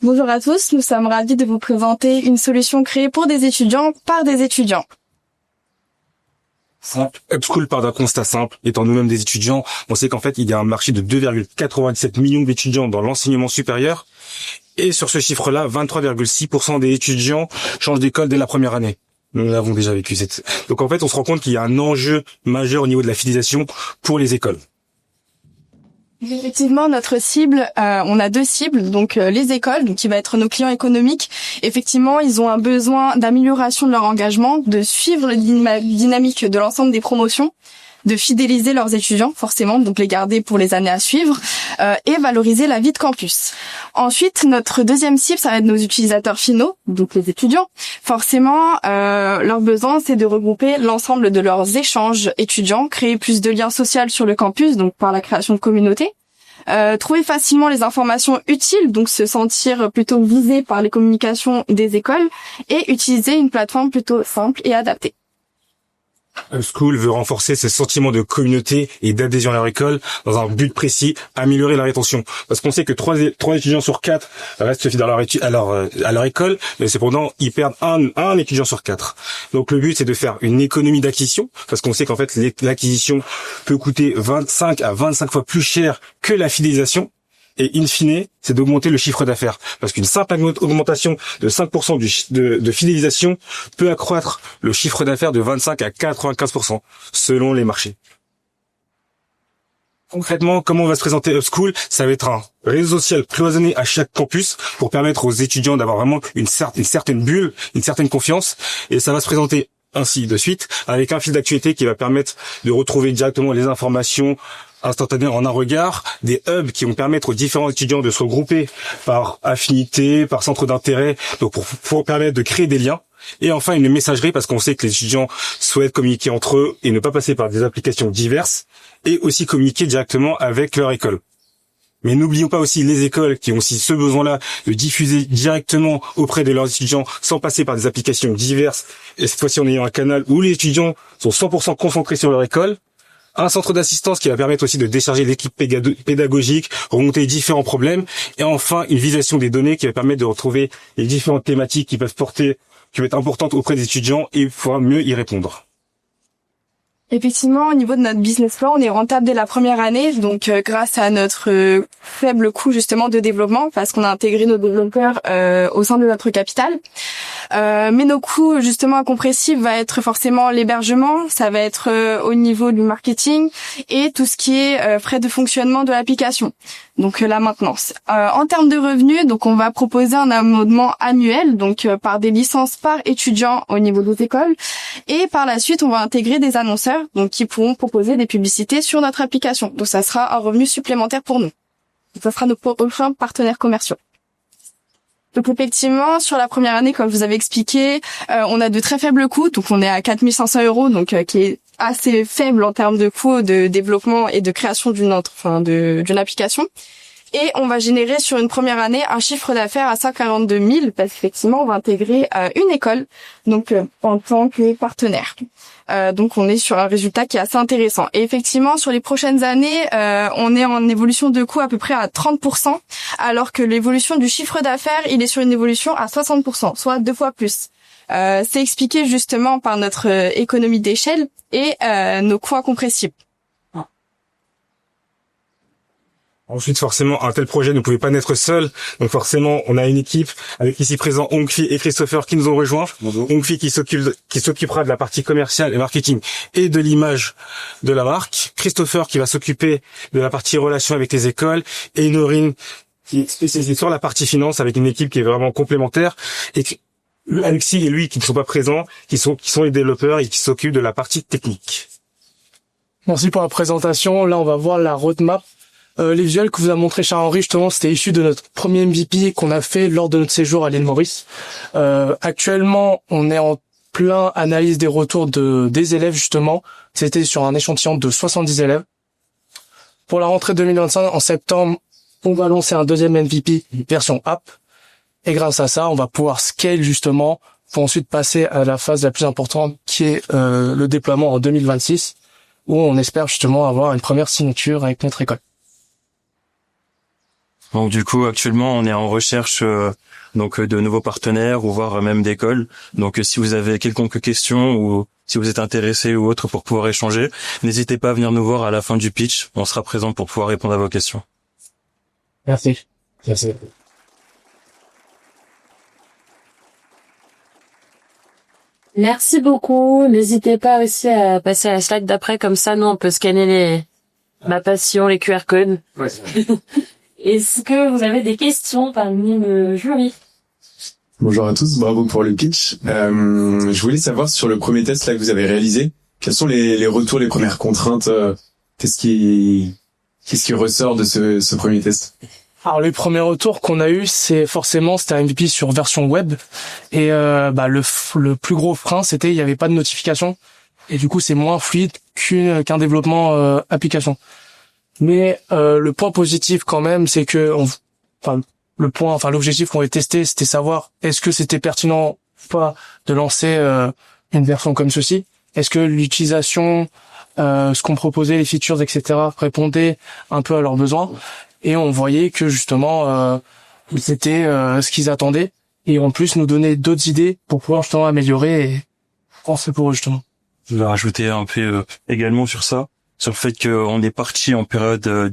Bonjour à tous, nous sommes ravis de vous présenter une solution créée pour des étudiants par des étudiants. Simple. Upschool part d'un constat simple. Étant nous-mêmes des étudiants, on sait qu'en fait, il y a un marché de 2,97 millions d'étudiants dans l'enseignement supérieur. Et sur ce chiffre-là, 23,6% des étudiants changent d'école dès la première année. Nous l'avons déjà vécu. Donc en fait, on se rend compte qu'il y a un enjeu majeur au niveau de la fidélisation pour les écoles. Effectivement, notre cible, on a deux cibles, donc les écoles, donc qui va être nos clients économiques. Effectivement, ils ont un besoin d'amélioration de leur engagement, de suivre la dynamique de l'ensemble des promotions, de fidéliser leurs étudiants, forcément, donc les garder pour les années à suivre, et valoriser la vie de campus. Ensuite, notre deuxième cible, ça va être nos utilisateurs finaux, donc les étudiants. Forcément, leur besoin, c'est de regrouper l'ensemble de leurs échanges étudiants, créer plus de liens sociaux sur le campus, donc par la création de communautés. Trouver facilement les informations utiles, donc se sentir plutôt visé par les communications des écoles, et utiliser une plateforme plutôt simple et adaptée. Upschool veut renforcer ce sentiment de communauté et d'adhésion à leur école dans un but précis, améliorer la rétention. Parce qu'on sait que 3 étudiants sur 4 restent fidèles à leur école, mais cependant, ils perdent un étudiant sur 4. Donc le but, c'est de faire une économie d'acquisition, parce qu'on sait qu'en fait, l'acquisition peut coûter 25 à 25 fois plus cher que la fidélisation. Et in fine, c'est d'augmenter le chiffre d'affaires. Parce qu'une simple augmentation de 5% de fidélisation peut accroître le chiffre d'affaires de 25 à 95% selon les marchés. Concrètement, comment on va se présenter Upschool? Ça va être un réseau social cloisonné à chaque campus pour permettre aux étudiants d'avoir vraiment une certaine bulle, une certaine confiance. Et ça va se présenter ainsi de suite, avec un fil d'actualité qui va permettre de retrouver directement les informations instantanées en un regard, des hubs qui vont permettre aux différents étudiants de se regrouper par affinité, par centre d'intérêt, donc pour permettre de créer des liens. Et enfin, une messagerie, parce qu'on sait que les étudiants souhaitent communiquer entre eux et ne pas passer par des applications diverses, et aussi communiquer directement avec leur école. Mais n'oublions pas aussi les écoles qui ont aussi ce besoin-là de diffuser directement auprès de leurs étudiants sans passer par des applications diverses, et cette fois-ci en ayant un canal où les étudiants sont 100% concentrés sur leur école. Un centre d'assistance qui va permettre aussi de décharger l'équipe pédagogique, remonter différents problèmes, et enfin une visualisation des données qui va permettre de retrouver les différentes thématiques qui peuvent être importantes auprès des étudiants et pouvoir mieux y répondre. Effectivement, au niveau de notre business plan, on est rentable dès la première année, donc grâce à notre faible coût justement de développement, parce qu'on a intégré nos développeurs au sein de notre capital. Mais nos coûts justement incompressibles va être forcément l'hébergement, ça va être au niveau du marketing et tout ce qui est frais de fonctionnement de l'application. Donc la maintenance. En termes de revenus, donc on va proposer un abonnement annuel, donc par des licences par étudiant au niveau des écoles, et par la suite on va intégrer des annonceurs, donc qui pourront proposer des publicités sur notre application. Donc ça sera un revenu supplémentaire pour nous. Donc, ça sera nos prochains partenaires commerciaux. Donc effectivement, sur la première année, comme je vous avez expliqué, on a de très faibles coûts, donc on est à 4 500 €, donc qui est assez faible en termes de coûts de développement et de création d'une application. Et on va générer sur une première année un chiffre d'affaires à 142 000 parce qu'effectivement, on va intégrer une école donc en tant que partenaire. Donc on est sur un résultat qui est assez intéressant. Et effectivement, sur les prochaines années, on est en évolution de coût à peu près à 30%, alors que l'évolution du chiffre d'affaires, il est sur une évolution à 60%, soit 2 fois plus. C'est expliqué justement par notre économie d'échelle et nos coûts incompressibles. Ensuite, forcément, un tel projet ne pouvait pas naître seul. Donc forcément, on a une équipe avec ici présent Hongfi et Christopher qui nous ont rejoints. Hongfi qui s'occupera de la partie commerciale et marketing et de l'image de la marque. Christopher qui va s'occuper de la partie relation avec les écoles. Et Norine qui est spécialisée sur la partie finance avec une équipe qui est vraiment complémentaire. Et Alexis et lui qui ne sont pas présents, qui sont les développeurs et qui s'occupent de la partie technique. Merci pour la présentation. Là, on va voir la roadmap. Les visuels que vous a montré Charles-Henri, justement, c'était issu de notre premier MVP qu'on a fait lors de notre séjour à l'île Maurice. Actuellement, on est en plein analyse des retours des élèves, justement. C'était sur un échantillon de 70 élèves. Pour la rentrée 2025, en septembre, on va lancer un deuxième MVP version app. Et grâce à ça, on va pouvoir scale, justement, pour ensuite passer à la phase la plus importante, qui est le déploiement en 2026, où on espère justement avoir une première signature avec notre école. Donc du coup, actuellement, on est en recherche donc de nouveaux partenaires ou voire même d'écoles. Donc si vous avez quelconque question ou si vous êtes intéressé ou autre pour pouvoir échanger, n'hésitez pas à venir nous voir à la fin du pitch. On sera présent pour pouvoir répondre à vos questions. Merci. Merci. Merci beaucoup. N'hésitez pas aussi à passer à la slide d'après, comme ça, nous, on peut scanner ma passion, les QR codes. Ouais. Est-ce que vous avez des questions parmi le jury? Bonjour à tous, bravo pour le pitch. Je voulais savoir sur le premier test là que vous avez réalisé, quels sont les retours, les premières contraintes, qu'est-ce qui ressort de ce premier test? Alors les premiers retours qu'on a eu, c'était un MVP sur version web et le plus gros frein, c'était il y avait pas de notification et du coup c'est moins fluide qu'un développement application. Mais le point positif quand même, c'est que l'objectif qu'on avait testé, c'était savoir est-ce que c'était pertinent ou pas de lancer une version comme ceci. Est-ce que l'utilisation, ce qu'on proposait, les features, etc. répondait un peu à leurs besoins. Et on voyait que justement c'était ce qu'ils attendaient et en plus nous donner d'autres idées pour pouvoir justement améliorer et penser pour eux justement. Je vais rajouter un peu également sur ça, sur le fait qu'on est parti en période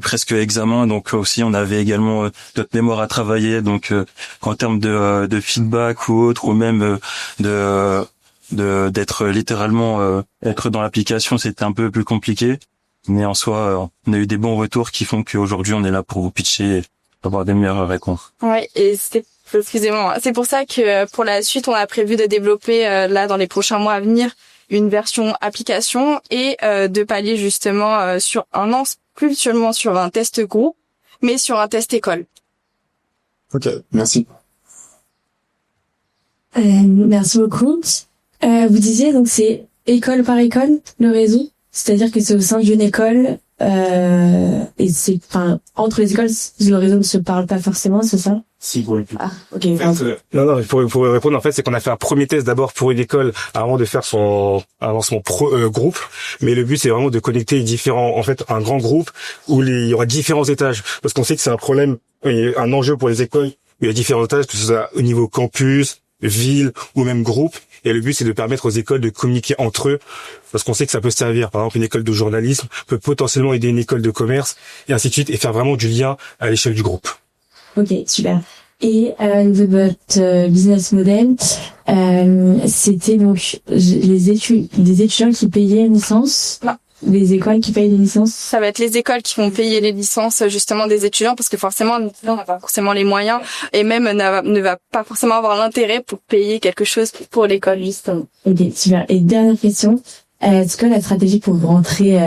presque examen, donc aussi on avait également notre mémoire à travailler, donc en termes de feedback ou autre, ou même d'être littéralement être dans l'application, c'était un peu plus compliqué. Mais en soi, on a eu des bons retours qui font qu'aujourd'hui, on est là pour vous pitcher et avoir des meilleures réponses. Ouais, et excusez-moi, c'est pour ça que pour la suite, on a prévu de développer là dans les prochains mois à venir une version application et de pallier justement sur un an, plus seulement sur un test groupe, mais sur un test école. Ok, merci. Merci beaucoup. Vous disiez donc c'est école par école le réseau? C'est-à-dire que c'est au sein d'une école et c'est entre les écoles le réseau ne se parle pas forcément, c'est ça? Si, pour les plus. Ah, ok. Non, pour répondre, en fait, c'est qu'on a fait un premier test d'abord pour une école avant de faire un lancement groupe. Mais le but, c'est vraiment de connecter un grand groupe où il y aura différents étages. Parce qu'on sait que c'est un problème, un enjeu pour les écoles où il y a différents étages, que ce soit au niveau campus, ville ou même groupe. Et le but, c'est de permettre aux écoles de communiquer entre eux, parce qu'on sait que ça peut servir. Par exemple, une école de journalisme peut potentiellement aider une école de commerce, et ainsi de suite, et faire vraiment du lien à l'échelle du groupe. Ok, super. Et de votre business model, c'était donc des étudiants qui payaient une licence? Non. Les écoles qui payent des licences? Ça va être les écoles qui vont payer les licences justement des étudiants parce que forcément un étudiant n'a pas forcément les moyens et même ne va pas forcément avoir l'intérêt pour payer quelque chose pour l'école justement. Ok, super. Et dernière question, est-ce que la stratégie pour rentrer,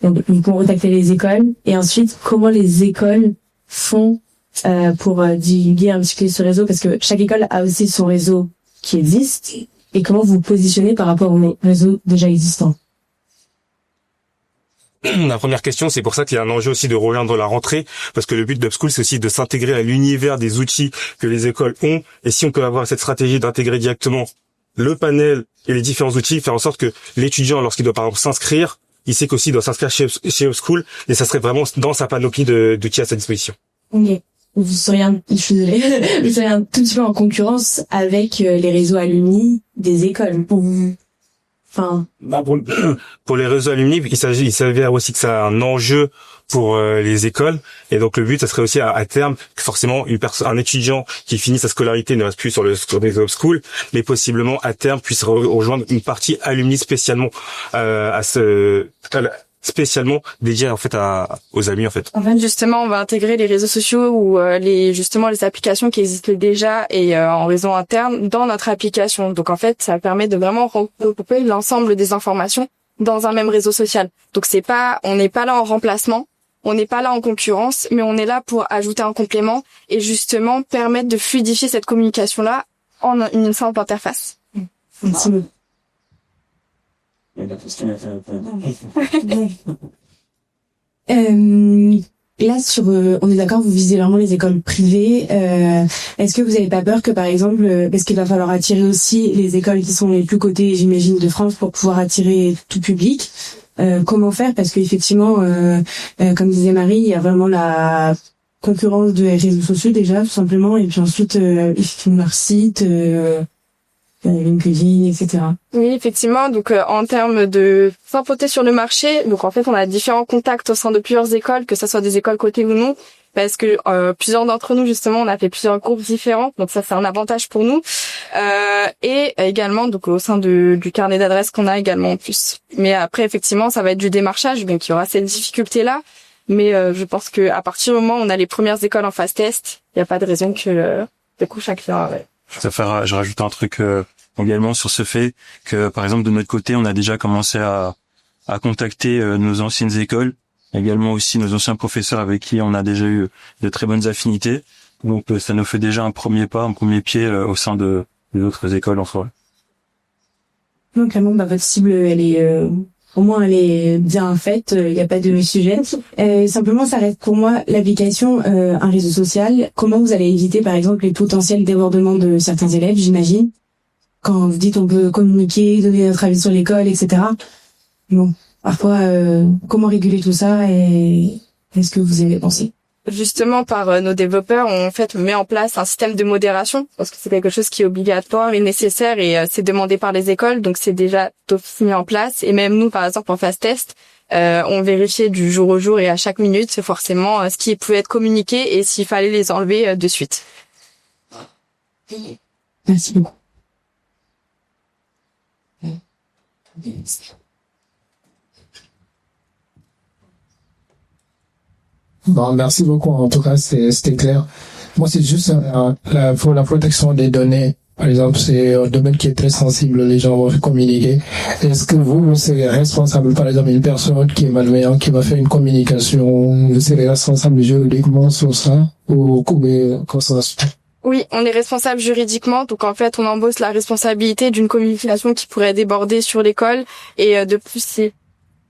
donc pour contacter les écoles et ensuite comment les écoles font pour divulguer un petit peu ce réseau parce que chaque école a aussi son réseau qui existe et comment vous positionnez par rapport aux réseaux déjà existants? La première question, c'est pour ça qu'il y a un enjeu aussi de rejoindre la rentrée, parce que le but d'Upschool, c'est aussi de s'intégrer à l'univers des outils que les écoles ont, et si on peut avoir cette stratégie d'intégrer directement le panel et les différents outils, faire en sorte que l'étudiant, lorsqu'il doit par exemple s'inscrire, il sait qu'aussi il doit s'inscrire chez Upschool, et ça serait vraiment dans sa panoplie d'outils à sa disposition. Ok. Vous seriez vous seriez un tout petit peu en concurrence avec les réseaux alumni des écoles. Pour les réseaux alumni, il s'avère aussi que ça a un enjeu pour les écoles, et donc le but, ça serait aussi à terme que forcément un étudiant qui finit sa scolarité ne reste plus sur les Upschool, mais possiblement à terme puisse rejoindre une partie alumni spécialement spécialement dédié en fait aux amis en fait. En fait, justement, on va intégrer les réseaux sociaux ou les applications qui existent déjà et en réseau interne dans notre application. Donc en fait, ça permet de vraiment regrouper l'ensemble des informations dans un même réseau social. Donc on n'est pas là en remplacement, on n'est pas là en concurrence, mais on est là pour ajouter un complément et justement permettre de fluidifier cette communication-là en une simple interface. Merci. là, on est d'accord, vous visez vraiment les écoles privées. Est-ce que vous avez pas peur que, par exemple, parce qu'il va falloir attirer aussi les écoles qui sont les plus cotées, j'imagine, de France pour pouvoir attirer tout public. Comment faire? Parce qu'effectivement, comme disait Marie, il y a vraiment la concurrence des réseaux sociaux déjà, tout simplement, et puis ensuite, ils font leur site, LinkedIn, etc. Oui, effectivement. Donc, en termes de s'imposer sur le marché, donc en fait, on a différents contacts au sein de plusieurs écoles, que ce soit des écoles cotées ou non, parce que plusieurs d'entre nous, justement, on a fait plusieurs groupes différents. Donc ça, c'est un avantage pour nous. Et également, donc au sein du carnet d'adresses qu'on a également en plus. Mais après, effectivement, ça va être du démarchage, donc il y aura cette difficulté-là. Mais je pense que à partir du moment où on a les premières écoles en phase test, il n'y a pas de raison que du coup chacun. Je rajoute un truc également sur ce fait que, par exemple, de notre côté, on a déjà commencé à contacter nos anciennes écoles, également aussi nos anciens professeurs avec qui on a déjà eu de très bonnes affinités. Donc, ça nous fait déjà un premier pied au sein des autres écoles en forêt. Donc, clairement, votre cible, elle est au moins elle est bien faite. Il n'y a pas de sujet. Simplement, ça reste pour moi l'application un réseau social. Comment vous allez éviter, par exemple, les potentiels débordements de certains élèves, j'imagine, quand vous dites on peut communiquer, donner notre avis sur l'école, etc. Bon, parfois, comment réguler tout ça et est-ce que vous avez pensé? Justement, par nos développeurs, on met en place un système de modération, parce que c'est quelque chose qui est obligatoire et nécessaire, et c'est demandé par les écoles, donc c'est déjà mis en place. Et même nous, par exemple, en phase test, on vérifiait du jour au jour et à chaque minute, forcément, ce qui pouvait être communiqué et s'il fallait les enlever de suite. Merci beaucoup. Bon, merci beaucoup. En tout cas, c'était clair. Moi, c'est juste pour la protection des données. Par exemple, c'est un domaine qui est très sensible. Les gens vont communiquer. Est-ce que vous serez responsable, par exemple, une personne qui est malveillante, qui va faire une communication, vous serez responsable juridiquement sur ça ou comment ça se fait? Oui, on est responsable juridiquement, donc en fait, on embauche la responsabilité d'une communication qui pourrait déborder sur l'école, et de plus,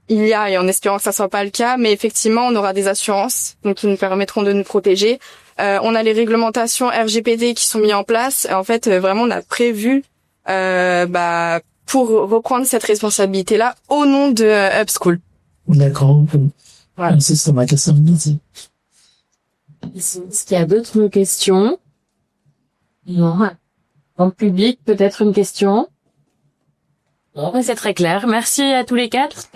il y a, et en espérant que ça soit pas le cas, mais effectivement, on aura des assurances, donc qui nous permettront de nous protéger. On a les réglementations RGPD qui sont mises en place. En fait, vraiment, on a prévu, pour reprendre cette responsabilité-là au nom de Upschool. D'accord. Voilà. Merci, c'est ma question. Merci. Est-ce qu'il y a d'autres questions? Non. En public, peut-être une question? Non, c'est très clair. Merci à tous les quatre.